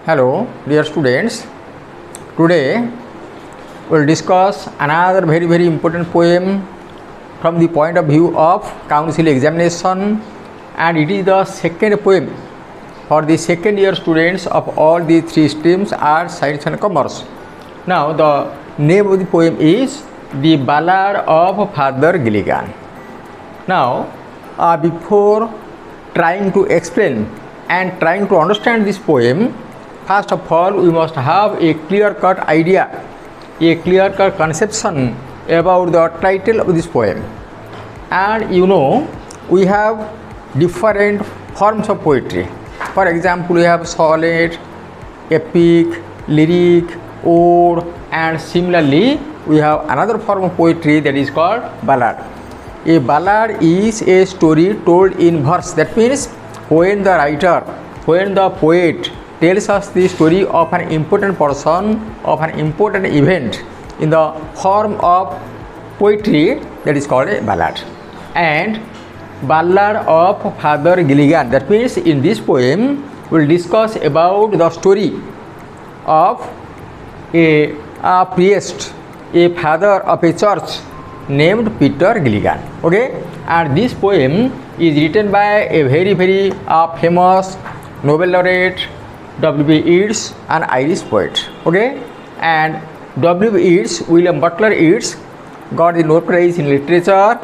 Hello, dear students. Today we will discuss another very important poem from the point of view of council examination, and it is the second poem for the second year students of all the three streams, arts, science and commerce. Now the name of the poem is The Ballad of Father Gilligan. Now before trying to explain and trying to understand this poem, first of all we must have a clear-cut idea, a clear-cut conception about the title of this poem. And you know, we have different forms of poetry. For example, we have sonnet, epic, lyric, ode, and similarly we have another form of poetry that is called ballad. A ballad is a story told in verse. That means when the writer, when the poet tells us the story of an important person, of an important event in the form of poetry, that is called a ballad. And Ballad of Father Gilligan, that means in this poem we will discuss about the story of a priest, a father of a church named Peter Gilligan. Okay, and this poem is written by a very famous Nobel laureate W.B. Yeats, an Irish poet. Okay, and W.B. Yeats, William Butler Yeats, got the Nobel Prize in Literature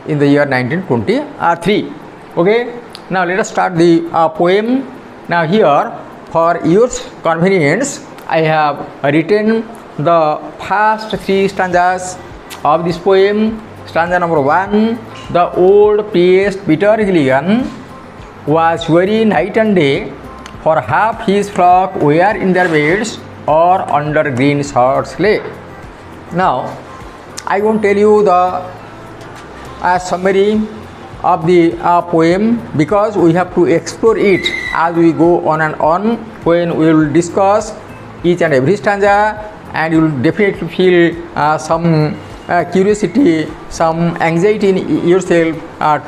in the year 1923. Okay, now let us start the poem. Now here, for your convenience, I have written the first three stanzas of this poem. Stanza number 1: The old priest Peter Gilligan was weary night and day, for half his flock were in their beds or under green shorts lay. Now I won't tell you the summary of the poem, because we have to explore it as we go on and on, when we will discuss each and every stanza, and you will definitely feel some curiosity, some anxiety in yourself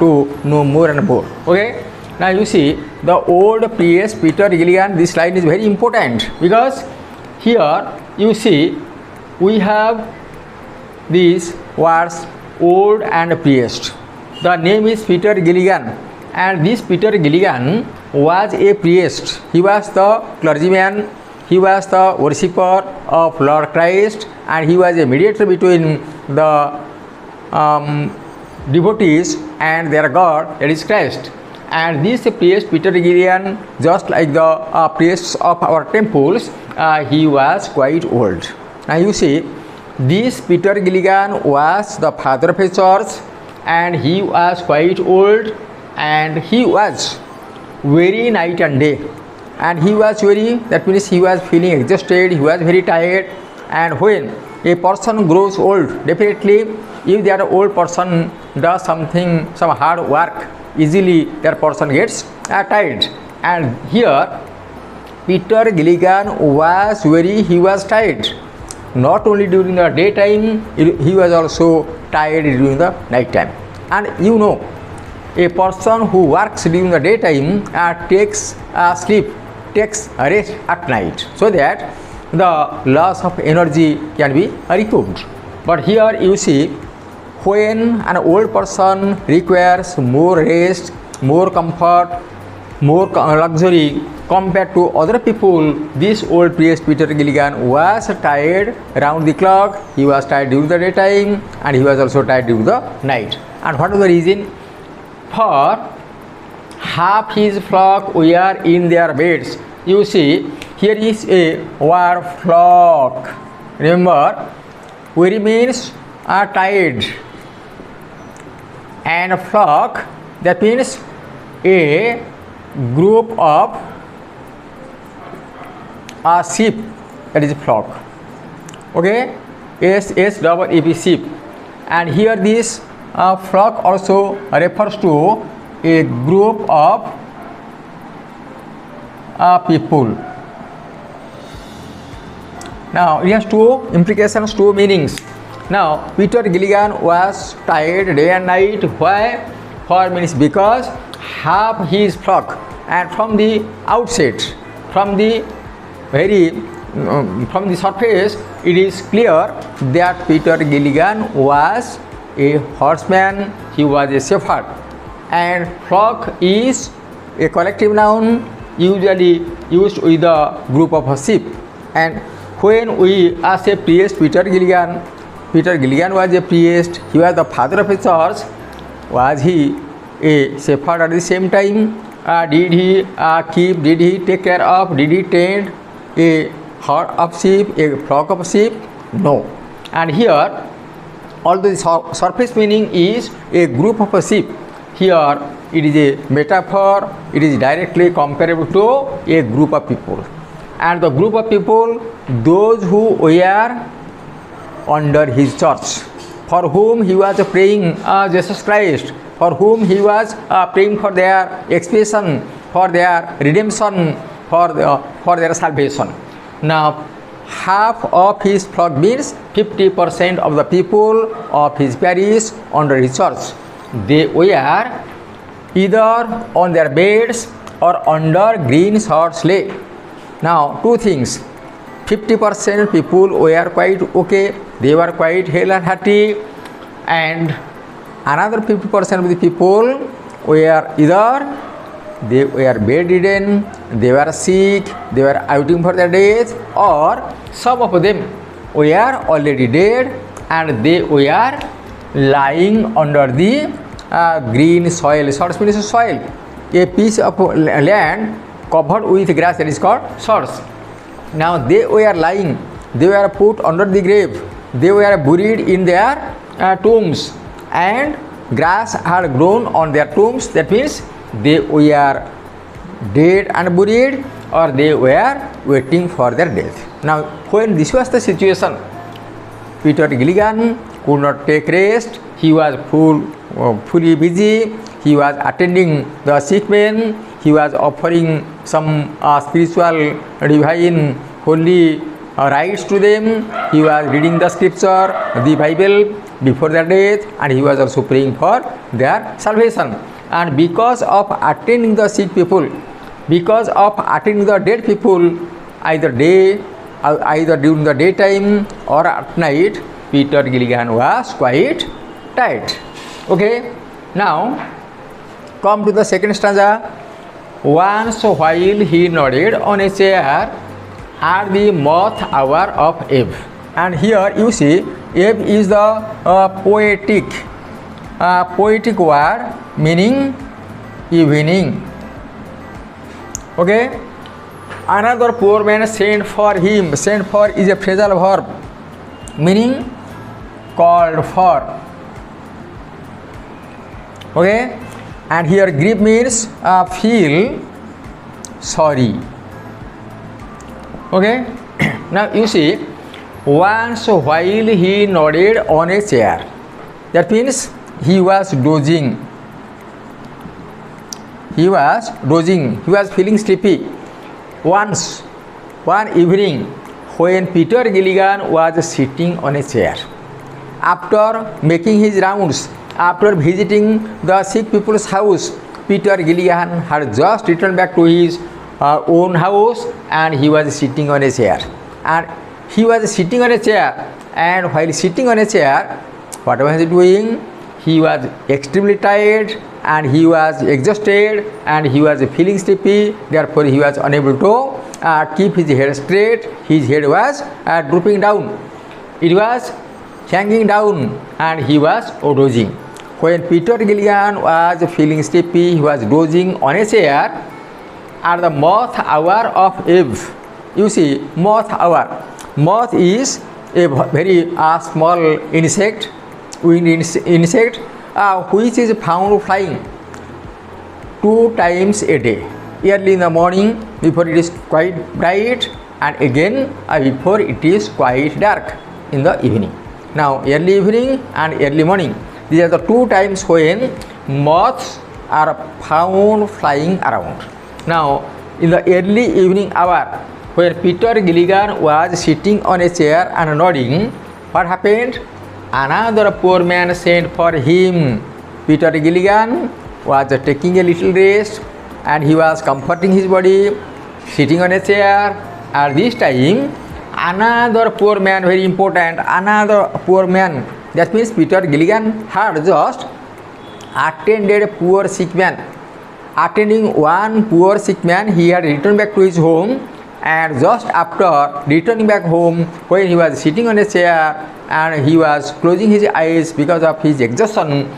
to know more and more. Okay, now you see, the old priest Peter Gilligan, this line is very important, because here you see we have these words old and priest. The name is Peter Gilligan, and this Peter Gilligan was a priest. He was the clergyman, he was the worshipper of Lord Christ, and he was a mediator between the devotees and their God, that is Christ. And this priest Peter Gilligan, just like the priests of our temples, he was quite old. Now you see, this Peter Gilligan was the father of a church, and he was quite old, and he was weary night and day. And he was weary, that means he was feeling exhausted, he was very tired. And when a person grows old, definitely if that old person does something, some hard work, easily that person gets tired. And here Peter Gilligan was weary, he was tired. Not only during the daytime, he was also tired during the night time. And you know, a person who works during the daytime takes sleep, takes rest at night, so that the loss of energy can be recovered. But here you see, when an old person requires more rest, more comfort, more luxury compared to other people, this old priest Peter Gilligan was tired round the clock. He was tired during the daytime, and he was also tired during the night. And what was the reason? For half his flock were in their beds. You see, here is a word flock. Remember, weary means tired, and flock, that means a group of sheep, that is flock. Okay, S-S-E-E-P, sheep. And here this flock also refers to a group of people. Now it has two implications, two meanings. Now Peter Gilligan was tired day and night. Why? For means because half his flock, and from the outset, from the very from the surface it is clear that Peter Gilligan was a horseman, he was a shepherd, and flock is a collective noun usually used with a group of sheep. And when we ask a priest Peter Gilligan was a priest, he was the father of a church. Was he a shepherd at the same time? Did he keep, did he take care of, did he tend a herd of sheep, a flock of sheep? No. And here, although the surface meaning is a group of sheep, here it is a metaphor, it is directly comparable to a group of people. And the group of people, those who were under his church, for whom he was praying Jesus Christ, for whom he was praying for their expiation, for their redemption, for their salvation. Now, half of his flock means 50% of the people of his parish under his church. They were either on their beds or under green shorts lay. Now, two things. 50% people were quite okay, they were quite hale and hearty, and another 50% of the people were either they were bedridden, they were sick, they were waiting for their death, or some of them were already dead and they were lying under the green soil. Source means soil, a piece of land covered with grass, that is called source. Now they were lying, they were put under the grave, they were buried in their tombs, and grass had grown on their tombs. That means they were dead and buried, or they were waiting for their death. Now when this was the situation, Peter Gilligan could not take rest, he was fully busy, he was attending the sick men, he was offering some spiritual, divine, holy rites to them, he was reading the scripture, the Bible before their death, and he was also praying for their salvation. And because of attending the sick people, because of attending the dead people, either during the daytime or at night, Peter Gilligan was quite tired. Okay, now come to the second stanza. Once while he nodded on a chair at the moth hour of eve. And here you see eve is the poetic word meaning evening. Okay, another poor man sent for him. Sent for is a phrasal verb meaning called for. Okay, and here grieve means feel sorry. Okay, now you see, once while he nodded on a chair, that means he was dozing, he was feeling sleepy. One evening when Peter Gilligan was sitting on a chair, after making his rounds, after visiting the sick people's house, Peter Gilligan had just returned back to his own house, and he was sitting on a chair. And while sitting on a chair, what was he doing? He was extremely tired, and he was exhausted, and he was feeling sleepy. Therefore, he was unable to keep his head straight. His head was drooping down. It was hanging down, and he was dozing. When Peter Gilligan was feeling sleepy, he was dozing on a chair at the moth hour of eve. You see, moth hour. Moth is a very small insect, winged insect, which is found flying 2 times a day. Early in the morning before it is quite bright, and again before it is quite dark in the evening. Now early evening and early morning, these are the 2 times when moths are found flying around. Now in the early evening hour, where Peter Gilligan was sitting on a chair and nodding, what happened? Another poor man sent for him. Peter Gilligan was taking a little rest, and he was comforting his body, sitting on a chair, At this time, another poor man, very important, another poor man, that means Peter Gilligan had just attended a poor sick man. Attending one poor sick man, he had returned back to his home, and just after returning back home, when he was sitting on a chair and he was closing his eyes because of his exhaustion,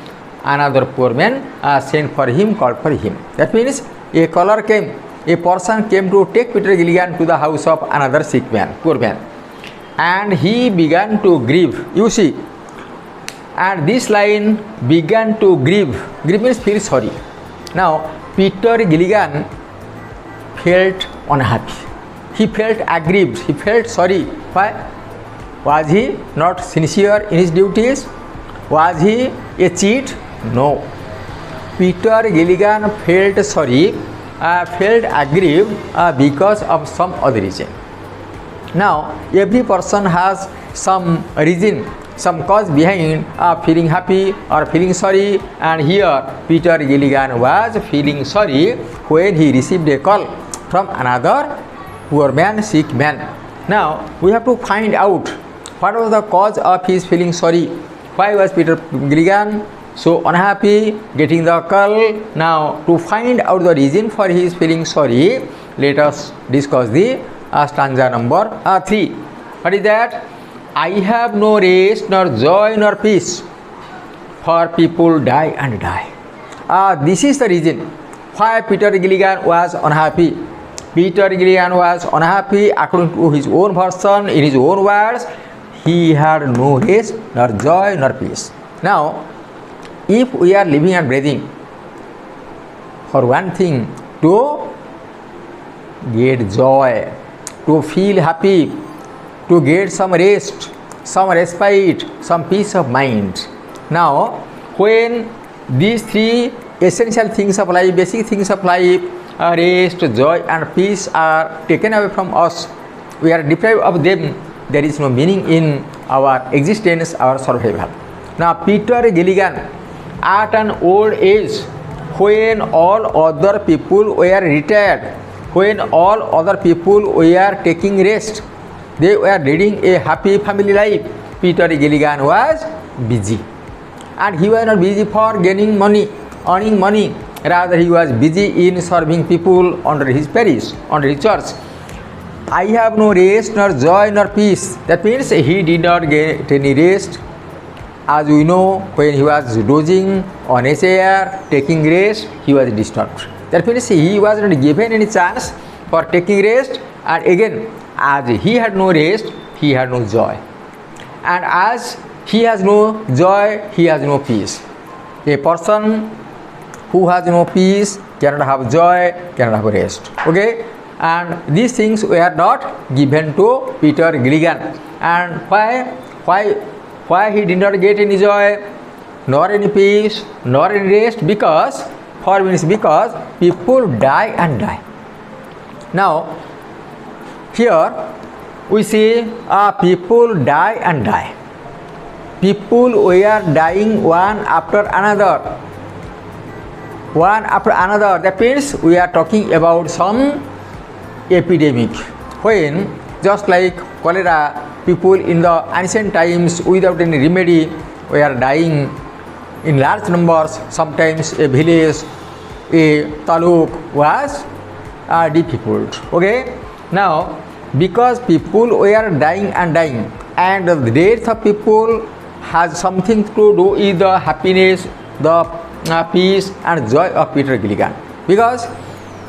another poor man sent for him, called for him. That means a caller came, a person came to take Peter Gilligan to the house of another sick man, poor man, and he began to grieve. You see, and this line, began to grieve. Grieve means feel sorry. Now, Peter Gilligan felt unhappy. He felt aggrieved. He felt sorry. Why? Was he not sincere in his duties? Was he a cheat? No. Peter Gilligan felt sorry, felt aggrieved because of some other reason. Now, every person has some reason, some cause behind feeling happy or feeling sorry, and here Peter Gilligan was feeling sorry when he received a call from another poor man, sick man. Now, we have to find out what was the cause of his feeling sorry. Why was Peter Gilligan so unhappy getting the call? Now, to find out the reason for his feeling sorry, let us discuss the stanza number 3. What is that? I have no rest, nor joy, nor peace, for people die and die. This is the reason why Peter Gilligan was unhappy. Peter Gilligan was unhappy according to his own version, in his own words. He had no rest, nor joy, nor peace. Now, if we are living and breathing, for one thing, to get joy, to feel happy, to get some rest, some respite, some peace of mind. Now, when these three essential things of life, basic things of life, rest, joy and peace are taken away from us, we are deprived of them, there is no meaning in our existence, our survival. Now, Peter Gilligan, at an old age, when all other people were retired, when all other people were taking rest, they were leading a happy family life, Peter Gilligan was busy. And he was not busy for gaining money, earning money. Rather, he was busy in serving people under his parish, under his church. I have no rest, nor joy, nor peace. That means he did not get any rest. As we know, when he was dozing on a chair, taking rest, he was disturbed. That means he was not given any chance for taking rest. And again, as he had no rest, he had no joy. And as he has no joy, he has no peace. A person who has no peace cannot have joy, cannot have rest. Okay? And these things were not given to Peter Gilligan. And why he did not get any joy, nor any peace, nor any rest? Because people die and die. Now, here we see people die and die. People were dying one after another. One after another. That means we are talking about some epidemic. When, just like cholera, people in the ancient times without any remedy were dying in large numbers. Sometimes a village, a taluk was difficult. Okay? Now, because people were dying, and the death of people has something to do with the happiness, the peace and joy of Peter Gilligan. Because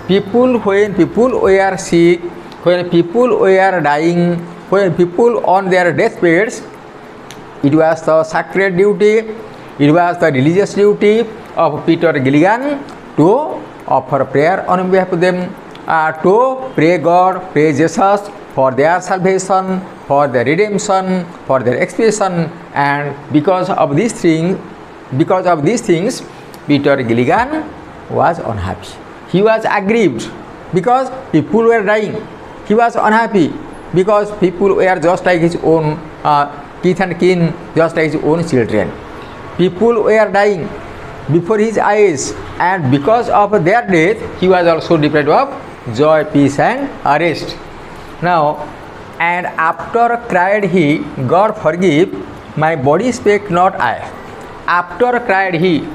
when people were sick, when people were dying, when people on their deathbeds, it was the sacred duty, it was the religious duty of Peter Gilligan to offer prayer on behalf of them, to pray God, pray Jesus for their salvation, for their redemption, for their expiation. And because of these things, Peter Gilligan was unhappy. He was aggrieved because people were dying. He was unhappy because people were just like his own kith and kin, just like his own children. People were dying before his eyes, and because of their death, he was also deprived of joy, peace and rest. Now, and after cried he, God forgive, my body spake not I. After cried he,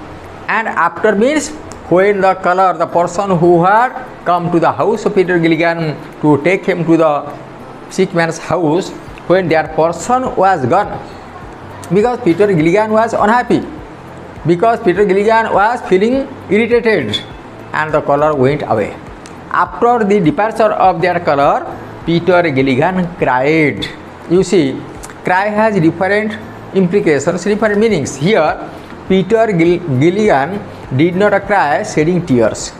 and after means when the color, the person who had come to the house of Peter Gilligan to take him to the sick man's house, when that person was gone, because Peter Gilligan was unhappy, because Peter Gilligan was feeling irritated, and the color went away. After the departure of that color, Peter Gilligan cried. You see, cry has different implications, different meanings. Here, Peter Gilligan did not cry shedding tears.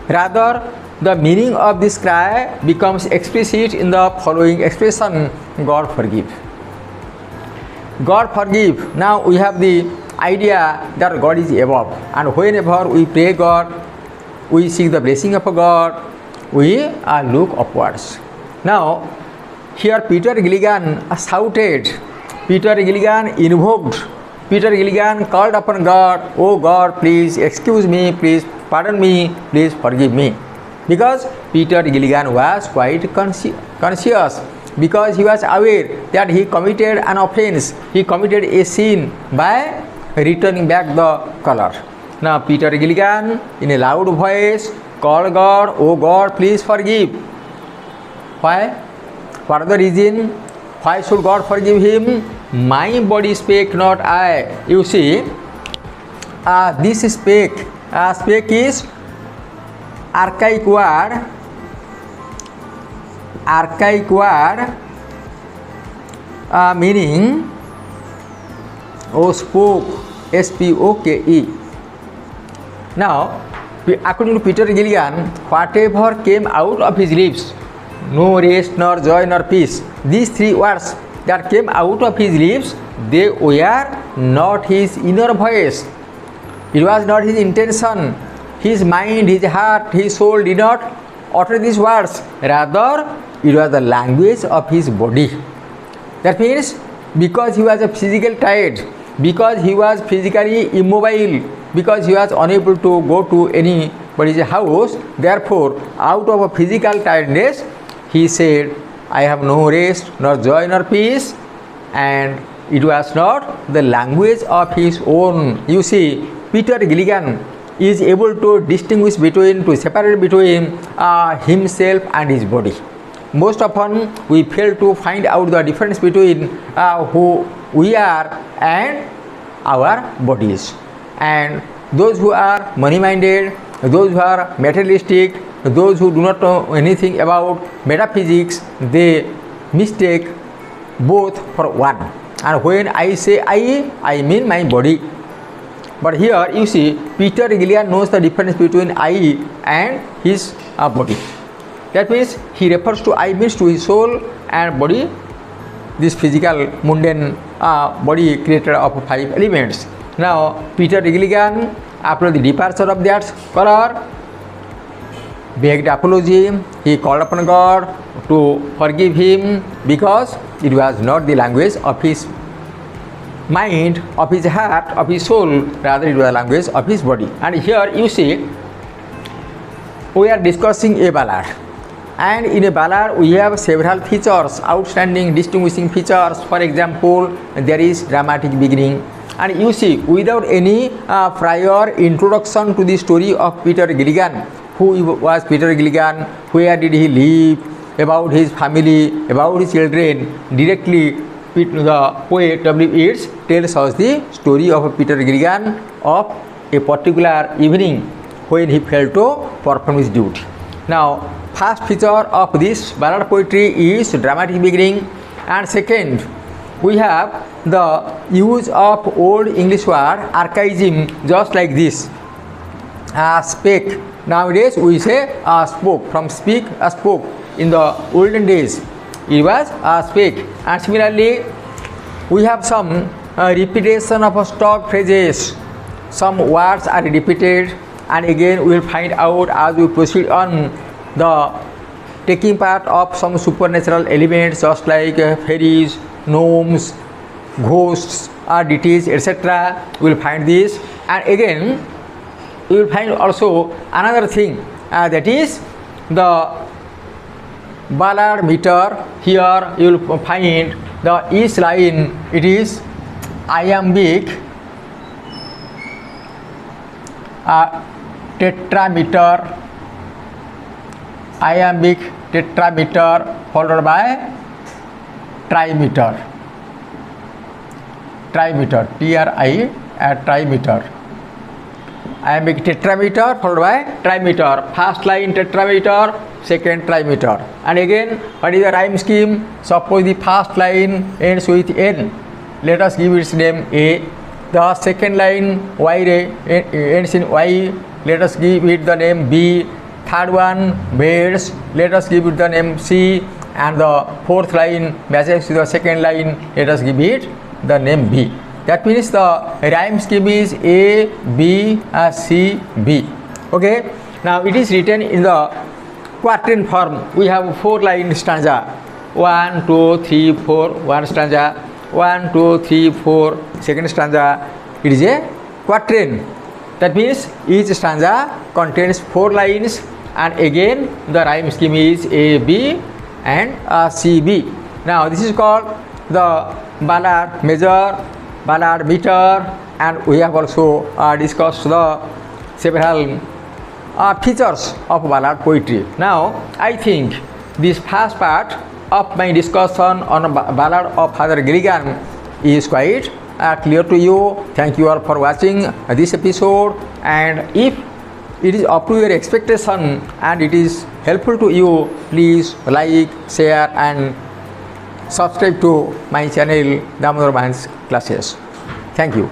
Rather, the meaning of this cry becomes explicit in the following expression, God forgive. God forgive. Now we have the idea that God is above, and whenever we pray God, we seek the blessing of God, we look upwards. Now, here Peter Gilligan shouted, Peter Gilligan invoked, Peter Gilligan called upon God, oh God, please excuse me, please pardon me, please forgive me. Because Peter Gilligan was quite conscious, because he was aware that he committed an offense, he committed a sin by returning back the color. Now Peter Gilligan in a loud voice called God, oh God, please forgive. Why? What are the reason? Why should God forgive him? My body spake not I. You see, this spake is archaic word, meaning spoke, S-P-O-K-E. Now, according to Peter Gilligan, whatever came out of his lips, no rest, nor joy, nor peace, these three words that came out of his lips, they were not his inner voice. It was not his intention. His mind, his heart, his soul did not utter these words. Rather, it was the language of his body. That means, because he was a physical tired, because he was physically immobile, because he was unable to go to anybody's house, therefore, out of a physical tiredness, he said, I have no rest, nor joy, nor peace, and it was not the language of his own. You see, Peter Gilligan is able to distinguish between, to separate between himself and his body. Most often, we fail to find out the difference between who we are and our bodies. And those who are money-minded, those who are materialistic, those who do not know anything about metaphysics, they mistake both for one. And when I say I mean my body. But here you see, Peter Gilligan knows the difference between I and his body. That means he refers to I means to his soul and body, this physical mundane body created of 5 elements. Now Peter Gilligan, after the departure of that color, begged apology. He called upon God to forgive him because it was not the language of his mind, of his heart, of his soul, rather it was the language of his body. And here you see, we are discussing a ballad, and in a ballad we have several features, outstanding distinguishing features. For example, there is dramatic beginning, and you see, without any prior introduction to the story of Peter Gilligan, who was Peter Gilligan, where did he live, about his family, about his children, directly the poet W. Yeats tells us the story of Peter Gilligan of a particular evening when he failed to perform his duty. Now, first feature of this ballad poetry is dramatic beginning, and second, we have the use of old English word archaism, just like this, spake. Nowadays we say spoke, from speak, spoke. In the olden days it was spake. And similarly, we have some repetition of stock phrases. Some words are repeated, and again we will find out as we proceed on the taking part of some supernatural elements, just like fairies, gnomes, ghosts, deities, etc. We will find this. And again we will find also another thing, that is the ballad meter. Here you will find the each line, it is iambic, tetrameter, iambic tetrameter followed by trimeter, TRI, trimeter. Iambic tetrameter followed by trimeter. First line tetrameter, second trimeter. And again, what is the rhyme scheme? Suppose the first line ends with N. Let us give its name A. The second line ends in Y. Let us give it the name B. Third one bears. Let us give it the name C. And the fourth line matches to the second line. Let us give it the name B. That means the rhyme scheme is A, B, C, B. Okay. Now it is written in the quatrain form. We have 4 line stanza. 1, 2, 3, 4. One stanza. 1, 2, 3, 4. Second stanza. It is a quatrain. That means each stanza contains 4 lines, and again the rhyme scheme is A, B, and C, B. Now this is called the ballad measure, ballad meter, and we have also discussed the several features of ballad poetry. Now I think this first part of my discussion on ballad of Father Gilligan is quite clear to you. Thank you all for watching this episode, and if it is up to your expectation and it is helpful to you, please like, share and subscribe to my channel Damodar Mahant's Classes. Thank you.